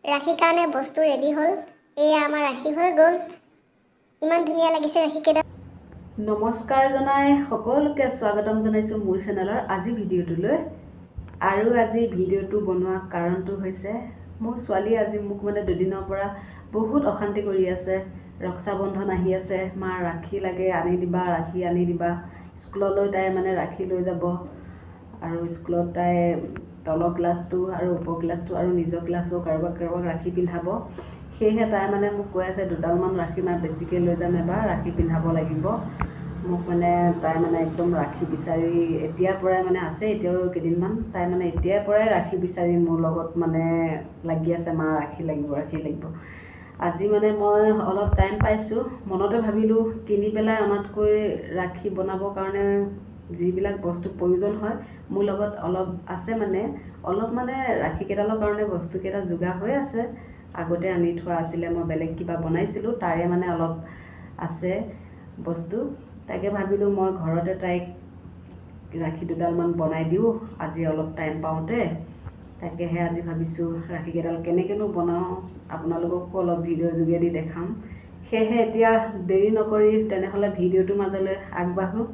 ৰাখীৰ কাৰণে বস্তু ৰেডি হ'ল। এয়া আমাৰ ৰাখী হৈ গ'ল। ইমান ধুনীয়া লাগিছে ৰাখীকেইটা। নমস্কাৰ জনাই সকলোকে স্বাগতম জনাইছোঁ মোৰ চেনেলৰ আজি ভিডিঅ'টোলৈ। আৰু আজি ভিডিঅ'টো বনোৱাৰ কাৰণটো হৈছে মোৰ ছোৱালী আজি মোক দুদিনৰ পৰা বহুত অশান্তি কৰি আছে। ৰক্ষাবন্ধন আহি আছে, মা ৰাখী লাগে আনি দিবা, ৰাখী আনি দিবা। স্কুললৈ তাই ৰাখী লৈ যাব আৰু স্কুলত তাই তলৰ ক্লাছটো আৰু ওপৰ ক্লাছটো আৰু নিজৰ ক্লাছো কাৰোবাক ৰাখী পিন্ধাব। সেয়েহে তাই মোক কৈ আছে দুডালমান ৰাখী বেছিকৈ লৈ যাম, এবাৰ ৰাখী পিন্ধাব লাগিব মোক। তাই একদম ৰাখী বিচাৰি এতিয়াৰ পৰাই আছে, এতিয়াও কেইদিনমান তাই এতিয়াৰ পৰাই ৰাখী বিচাৰি মোৰ লগত লাগি আছে, মা ৰাখী লাগিব ৰাখী লাগিব। আজি মই অলপ টাইম পাইছোঁ, মনতে ভাবিলোঁ কিনি পেলাই অনাতকৈ ৰাখী বনাবৰ কাৰণে যিবিলাক বস্তু প্ৰয়োজন হয় মোৰ লগত অলপ আছে, অলপ ৰাখীকেইডালৰ কাৰণে বস্তুকেইটা যোগাৰ হৈ আছে। আগতে আনি থোৱা আছিলে, মই বেলেগ কিবা বনাইছিলোঁ, তাৰে অলপ আছে বস্তু। তাকে ভাবিলোঁ মই ঘৰতে তাইক ৰাখী দুডালমান বনাই দিওঁ আজি অলপ টাইম পাওঁতে। তাকেহে আজি ভাবিছোঁ ৰাখীকেইডাল কেনেকৈনো বনাওঁ আপোনালোককো অলপ ভিডিঅ'ৰ যোগেদি দেখাম। সেয়েহে এতিয়া দেৰি নকৰি তেনেহ'লে ভিডিঅ'টোৰ মাজলৈ আগবাঢ়োঁ।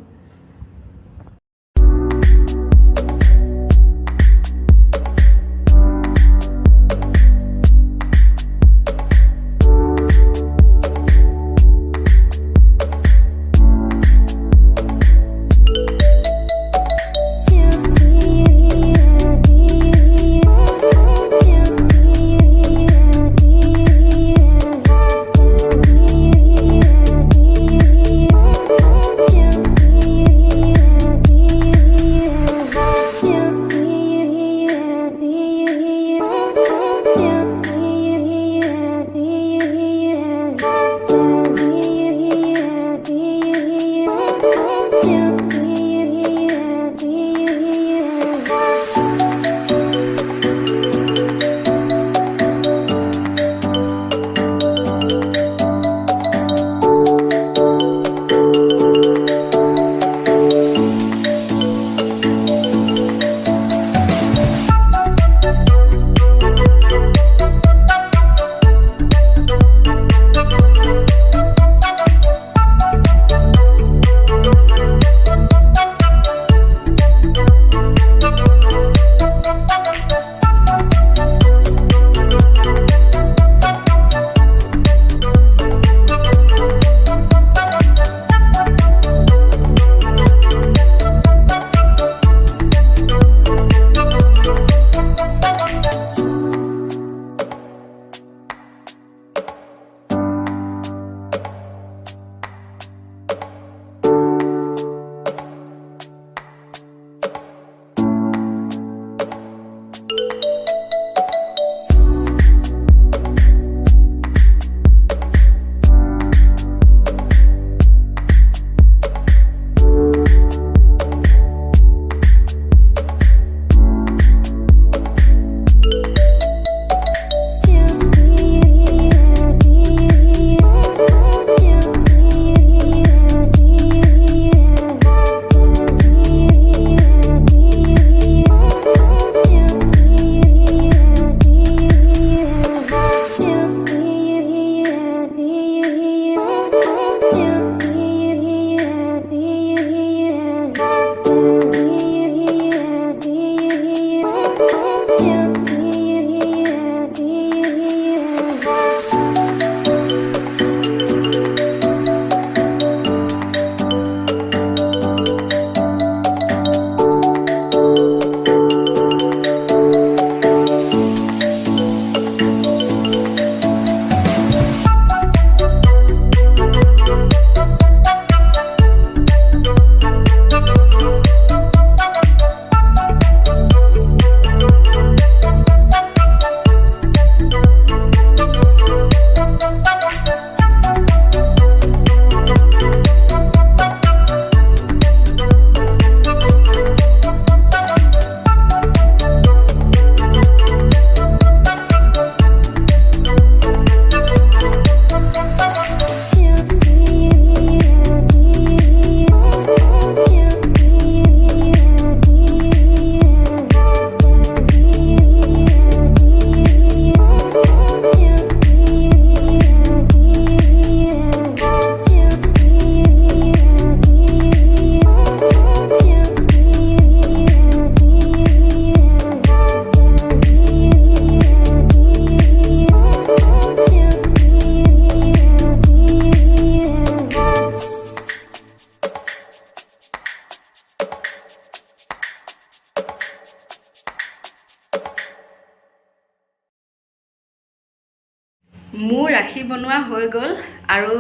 মোৰ ৰাখি বনোৱা হৈ গ'ল আৰু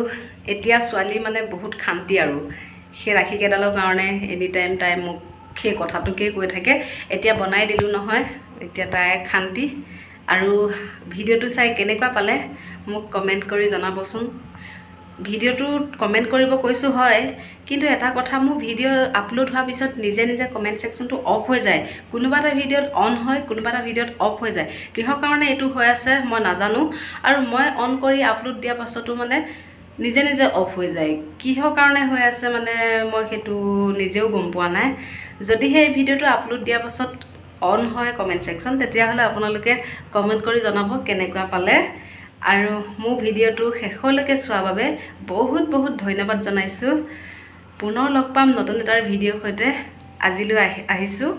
এতিয়া ছোৱালী মানে বহুত শান্তি আৰু সেই ৰাখি কেইডালৰ কাৰণে এনি টাইম তাই মোক সেই কথাটোকেই কৈ থাকে। এতিয়া বনাই দিলোঁ নহয়, এতিয়া তাই শান্তি। আৰু ভিডিঅ'টো চাই কেনেকুৱা পালে মোক কমেণ্ট কৰি জনাবচোন। ভিডিঅ'টোত কমেণ্ট কৰিব কৈছোঁ হয়, কিন্তু এটা কথা, মোৰ ভিডিঅ' আপলোড হোৱাৰ পিছত নিজে নিজে কমেণ্ট ছেকশ্যনটো অফ হৈ যায়। কোনোবা এটা ভিডিঅ'ত অন হয়, কোনোবা এটা ভিডিঅ'ত অফ হৈ যায়। কিহৰ কাৰণে এইটো হৈ আছে মই নাজানো, আৰু মই অন কৰি আপলোড দিয়াৰ পাছতো মানে নিজে নিজে অফ হৈ যায়। কিহৰ কাৰণে হৈ আছে মানে মই সেইটো নিজেও গম পোৱা নাই। যদিহে এই ভিডিঅ'টো আপলোড দিয়াৰ পাছত অন হয় কমেণ্ট ছেকশ্যন, তেতিয়াহ'লে আপোনালোকে কমেণ্ট কৰি জনাব কেনেকুৱা পালে। আৰু মোৰ ভিডিঅ'টো শেষলৈকে চোৱাৰ বাবে বহুত বহুত ধন্যবাদ জনাইছোঁ। পুনৰ লগ পাম নতুন এটা ভিডিঅ'ৰ সৈতে। আজিলৈ আহিছোঁ।